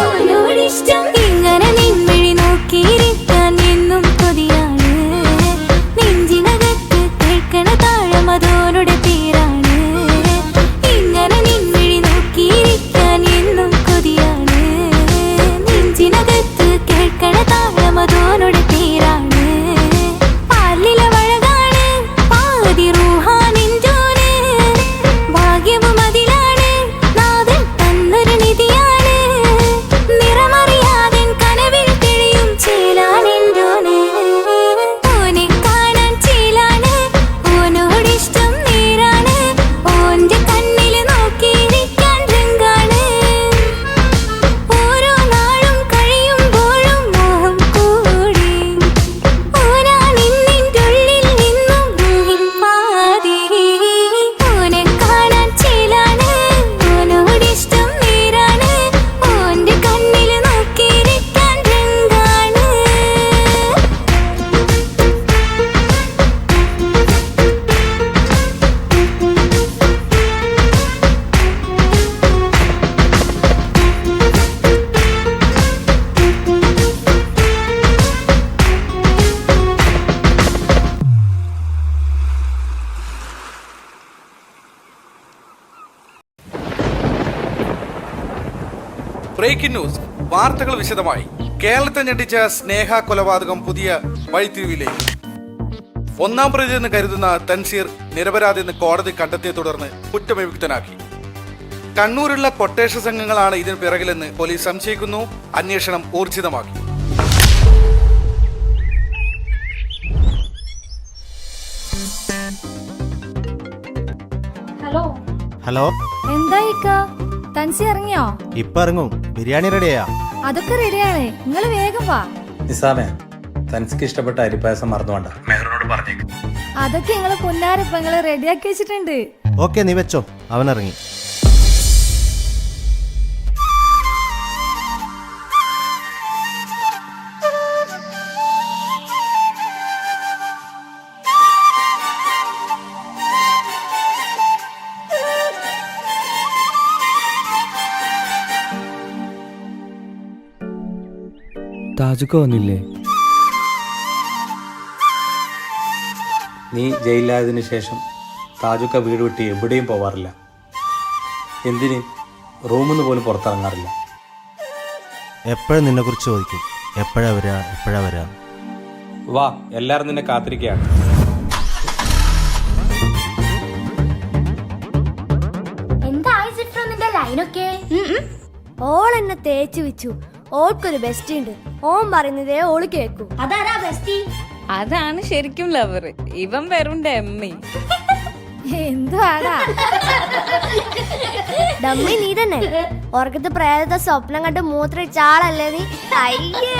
ഓനോടിഷ്ടം ഇങ്ങനെ നിൻമിഴി നോക്കിയിരിക്കാൻ എന്നും കൊതിയാണ്. നെഞ്ചിനകത്ത് കേൾക്കണ താളം അതോനുടെ പേരാണ്. ഇങ്ങനെ നിൻമിഴി നോക്കിയിരിക്കാൻ എന്നും കൊതിയാണ്. നെഞ്ചിനകത്ത് കേൾക്കണ താളം അതോനുടെ പേരാണ്. പാലില വഴകാണ് പാതി റൂഹാനിൻജോന്. ഭാഗ്യവും അതിലാണ് നാഥൻ തന്നൊരു നിധിയാണ്. നിറമറിയാതൻ കനവിൽ തെളിയും ചേലാനെൻജോന്. ഓനെ കാണാൻ ചേലാണ്, ഓനോടിഷ്ടം നേരാണ്. ഓന്റെ കണ്ണില് നോക്കിയിരിക്കാൻ രംഗാണ്. ഓരോ നാളും കഴിയുമ്പോഴും മോഹം കൂടി. ഓനാണിന്നിൻ്റെ ഉള്ളിൽ നിന്നും റൂഹിൻ പാതി. ഓനെ കാണാൻ ചേലാണ്, ഓനോടിഷ്ടം നേരാണ്. ഓന്റെ കണ്ണില് നോക്കിയിരിക്കാൻ രംഗാണ്. Breaking news. വാർത്തകൾ വിശദമായി. കേരളത്തെ ഞെട്ടിച്ച സ്നേഹ കൊലപാതകം പുതിയ വഴിത്തിരിവിലേക്ക്. 1-ാം പ്രതി എന്ന് കരുതുന്ന തൻസീർ നിരപരാധിയെന്ന് കോടതി കണ്ടെത്തിയെ തുടർന്ന് കുറ്റവിമുക്തനാക്കി. കണ്ണൂരുള്ള കൊട്ടേഷൻ സംഘങ്ങളാണ് ഇതിന് പിറകിലെന്ന് പോലീസ് സംശയിക്കുന്നു. അന്വേഷണം ഊർജിതമാക്കി. ഹലോ, എന്തായിക്കാ തൻസി ഇറങ്ങിയോ? ഇപ്പൊ ഇറങ്ങും. ബിരിയാണി റെഡിയാ? അതൊക്കെ റെഡിയാണ്, നിങ്ങൾ വേഗം വാ. നിസാമേ, തനിക്ക് ഇഷ്ടപ്പെട്ട അരിപ്പായസം മറന്നുകൊണ്ട മെഹറിനോട് പറഞ്ഞേക്ക്. അതൊക്കെ നിങ്ങള് പൊന്നാരപ്പ നിങ്ങള് റെഡിയാക്കി വെച്ചിട്ടുണ്ട്. ഓക്കെ, നീ വെച്ചോ. അവൻ ഇറങ്ങി. താജുക്ക വന്നില്ലേ? നീ ജയിലിലായതിനു ശേഷം താജുക്ക വീട് വിട്ട് എവിടെയും പോവാറില്ല. എന്തിന് റൂമിൽ നിന്ന് പോലും പുറത്തിറങ്ങാറില്ല. എപ്പോഴും നിന്നെ കുറിച്ച് ചോദിക്കും. എപ്പോഴാ വരാ. വാ, എല്ലാരും നിന്നെ കാത്തിരിക്കുകയാണ്. എന്തായി സിഫ്രോ നിന്റെ ലൈനൊക്കെ? ഓൾ എന്നെ തേച്ചു വെച്ചു. ഓൾക്കൊരു ബെസ്റ്റ് ഉണ്ട്. ഓൻ പറയുന്നതേ ഓള് കേക്കൂ. അതാരാ ബെസ്റ്റി? അതാണ് ശരിക്കും ലവർ. ഇവൻ വെറും ഡമ്മി. എന്തുവാടാ ഡമ്മി? നീ തന്നെ ഓർക്കത്ത് പ്രേതത്തെ സ്വപ്നം കണ്ട് മൂത്രയിച്ച ആളല്ലേ നീ? അയ്യേ,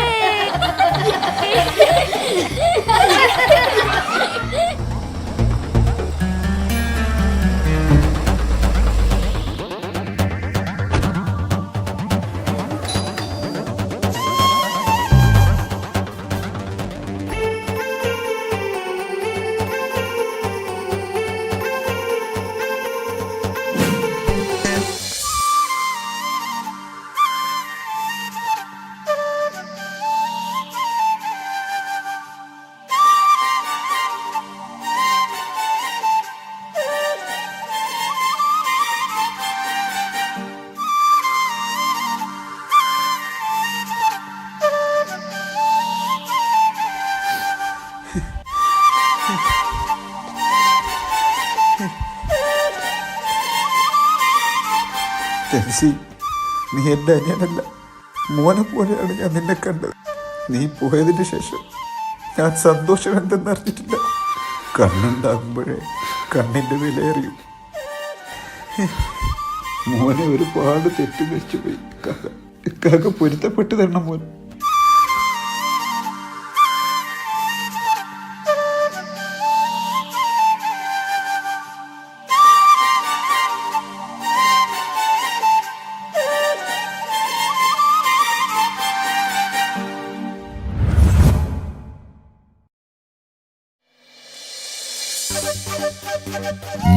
തെൻസി, നീ എൻ്റെ അനിയനല്ല, മോനെ പോലെയാണ് ഞാൻ നിന്നെ കണ്ടത്. നീ പോയതിന് ശേഷം ഞാൻ സന്തോഷം എന്തെന്നറിഞ്ഞിട്ടില്ല. കണ്ണുണ്ടാകുമ്പോഴേ കണ്ണിൻ്റെ വിലയറിയും. മോനെ ഒരുപാട് തെറ്റിദ്ധരിച്ചു പോയി. കാക്ക പൊരുത്തപ്പെട്ട് തരണം മോൻ.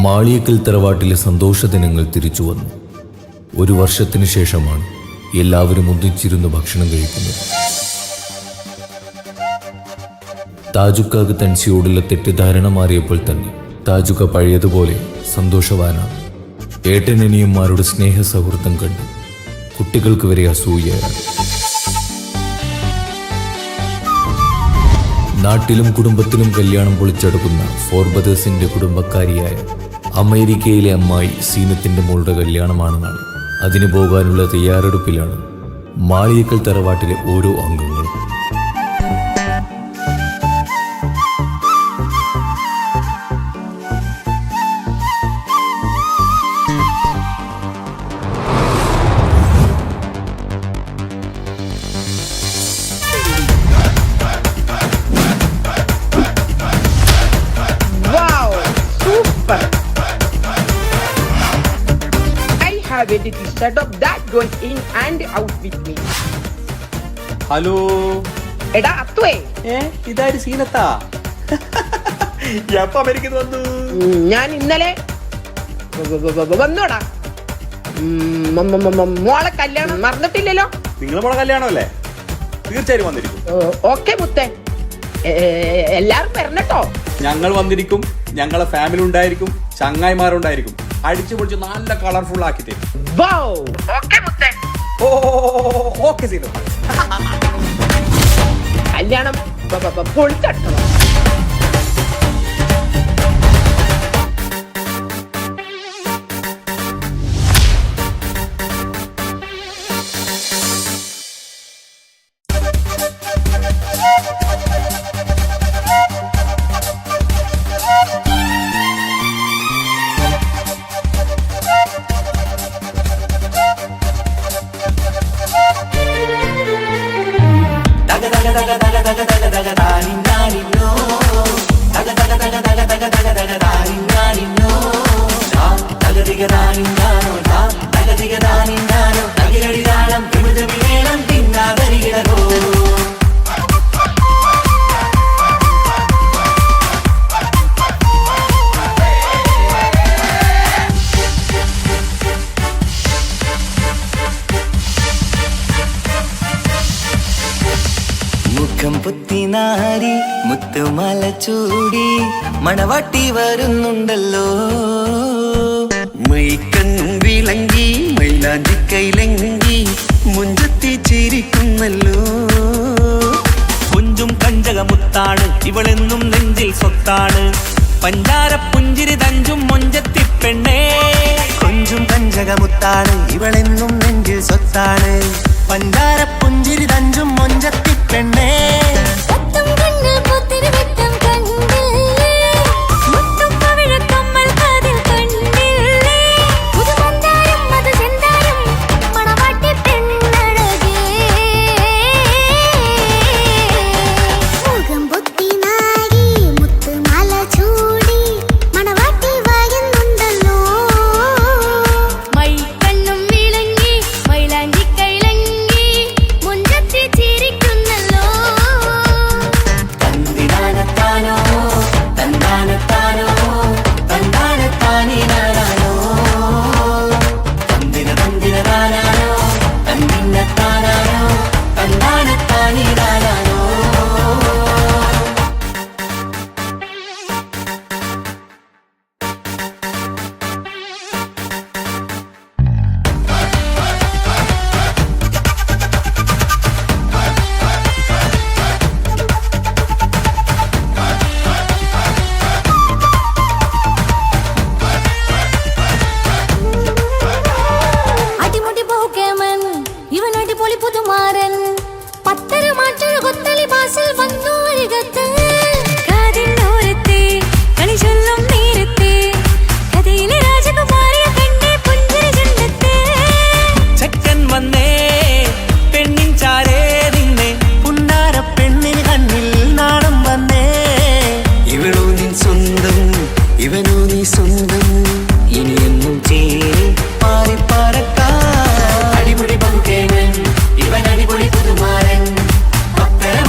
മാളിയേക്കൽ തറവാട്ടിലെ സന്തോഷദിനങ്ങൾ തിരിച്ചു വന്നു. 1 വർഷത്തിനു ശേഷമാണ് എല്ലാവരും ഒന്നിച്ചിരുന്ന് ഭക്ഷണം കഴിക്കുന്നു. താജുക്കാക്ക് തൻസിയോടുള്ള തെറ്റിദ്ധാരണ മാറിയപ്പോൾ തന്നെ താജുക്ക പഴയതുപോലെ സന്തോഷവാനാണ്. ഏട്ടനനിയന്മാരുടെ സ്നേഹ സൗഹൃദം കണ്ട് കുട്ടികൾക്ക് വരെ അസൂയയാണ്. നാട്ടിലും കുടുംബത്തിലും കല്യാണം പൊളിച്ചെടുക്കുന്ന ഫോർ ബ്രദേഴ്സിന്റെ കുടുംബക്കാരിയായ അമേരിക്കയിലെ അമ്മായി സീനത്തിന്റെ മോളുടെ കല്യാണമാണ് നാളെ. അതിന് പോകാനുള്ള തയ്യാറെടുപ്പിലാണ് മാളിയേക്കൽ തറവാട്ടിലെ ഓരോ അംഗങ്ങളും. Instead of that going in and out with me. Hello എടാ അത്തുവേ, ഇതാര് സീനത്താ? എപ്പോ അമേരിക്കയിൽ വന്നു? ഞാൻ ഇന്നലെ വന്നോടാ. മോളെ കല്യാണം മറന്നിട്ടില്ലല്ലോ? നിങ്ങളെ മോളെ കല്യാണമല്ലേ? തീർച്ചയായും വന്നിരിക്കും. ഓക്കെ മുത്തേ, എല്ലാരും വരണട്ടോ. ഞങ്ങൾ വന്നിരിക്കും. ഞങ്ങളെ ഫാമിലി ഉണ്ടായിരിക്കും, ചങ്ങായിമാരുണ്ടായിരിക്കും. അടിച്ചു പൊളിച്ച് നല്ല കളർഫുൾ ആക്കി തരും. ഓക്കെ മുത്തേ. ഓക്കെ സീനോ. കല്യാണം പൊളിച്ചട്ടോ. മുഖം പുത്തിനാരി മുത്തുമല ചൂടി മണവാട്ടി വരുന്നുണ്ടല്ലോ. മൈക്കണ്ണും വിളങ്ങി മൈലാഞ്ചി കൈലങ്കി മുഞ്ചത്തി ചിരിക്കുന്നല്ലോ. കുഞ്ചും കഞ്ചകമുത്താണ് ഇവളെന്നും നെഞ്ചിൽ സ്വത്താണ്. പഞ്ചാര പുഞ്ചിരി തഞ്ചും മൊഞ്ചത്തി പെണ്ണേ. കൊഞ്ചും കഞ്ചകമുത്താണ് ഇവളെന്നും നെഞ്ചിൽ സ്വത്താണ്. പഞ്ചാര പുഞ്ചിരി തഞ്ചും മൊഞ്ചത്തി പെണ്ണേ. ഇവൻ അടിപൊളി പുതുമാരൻ. ഭക്തരെ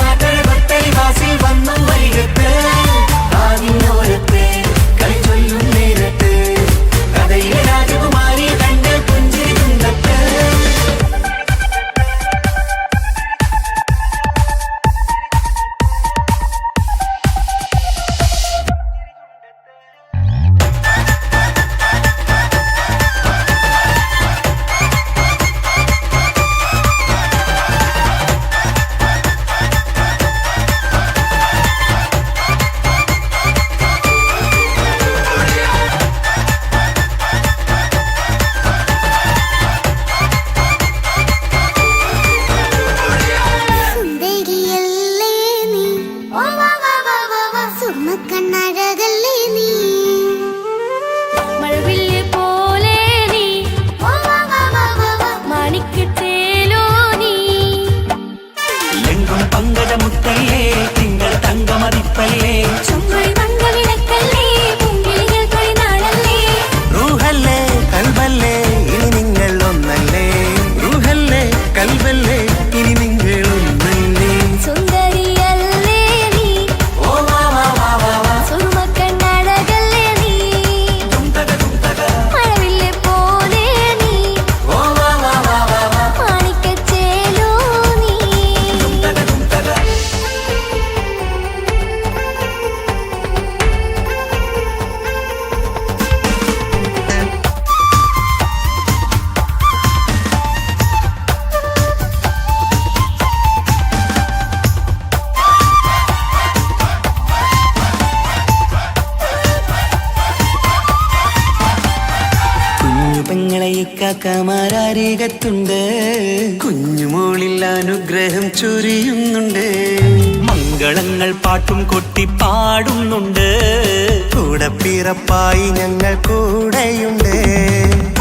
മാറ്റ ഭക്തരി വാസിൽ വന്നു. അരികത്തുണ്ട്, കുഞ്ഞുമോളിൽ അനുഗ്രഹം ചൊരിയുന്നുണ്ട്. മംഗളങ്ങൾ പാട്ടും കൊട്ടി പാടുന്നുണ്ട്. കൂടെ പിറപ്പായി ഞങ്ങൾ കൂടെയുണ്ട്.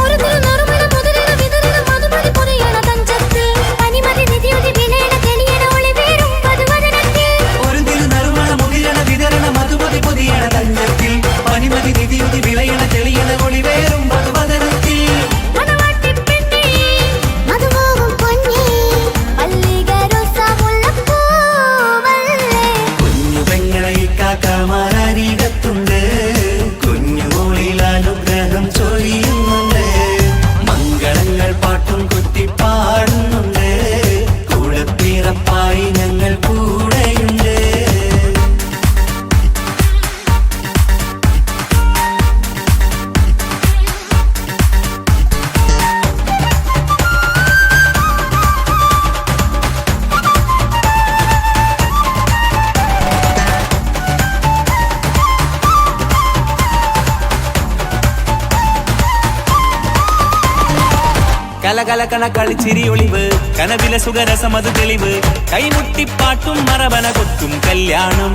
ഒരു തിരുനറുമണ മുതിരണ വിതരണ മധുമതി പൊതിയണ തഞ്ചത്തിൽ പനിമതി നിധിയുതി വിലയണ തെളിയണ ഒളിവേറും വധുവദനത്തിൽ. ഒരു തിരുനറുമണ മുതിരണ വിതരണ മധുമതി പൊതിയണ തഞ്ചത്തിൽ പനിമതി നിധിയുതി വിളയണ തെളിയണ ഒളിവേറും വധുവദനത്തിൽ. മണവാട്ടിപ്പെണ്ണേ, മധുമോഹം പൊന്നേ, മല്ലിക റോസ മുല്ലപ്പൂവല്ലേ. കുഞ്ഞു പെങ്ങളെ കാക്കാമാരരികത്തുണ്ട്, കുഞ്ഞുമോളിൽ അനുഗ്രഹം ചൊരിയുന്നുണ്ട്. മംഗളങ്ങൾ പാട്ടും കുത്തി പാടുന്നുണ്ട്. കൂടെ പിറപ്പായി ഞങ്ങൾ കൂടെയുണ്ട്. കലകലകണ കളിച്ചിരി ഒളിവ്, കനവില സുഖരസമത് തെളിവ്, കൈമുട്ടിപ്പാട്ടും മറവന കൊത്തും കല്യാണം.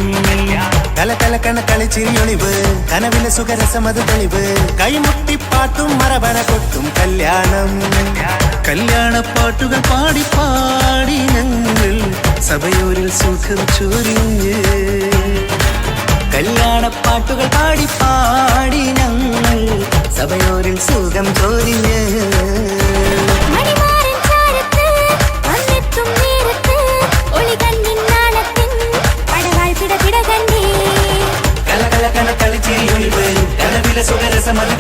കലകലക്കണ കളിച്ചിരിയൊളിവ്, കനവിലെ സുഖരസമത് തെളിവ്, കൈമുട്ടിപ്പാട്ടും മറവന കൊട്ടും കല്യാണം. കല്യാണപ്പാട്ടുകൾ പാടി പാടി ഞങ്ങൾ സഭയോരിൽ സുഖം ചൊരിഞ്ഞ്. കല്യാണപ്പാട്ടുകൾ പാടി പാടി ഞങ്ങൾ സഭയോരിൽ സുഖം ചൊരിഞ്ഞ്. മണിമാരൻ ചാരത്ത് വന്നെത്തും നേരത്ത് ഒളികണ്ണിൻ നാളത്തിൻ പടവാൾ പിടപിട കണ്ടേ. കലകലകണ കളിച്ചിരി ഒളിവ്, കനവില സുഖരസമത്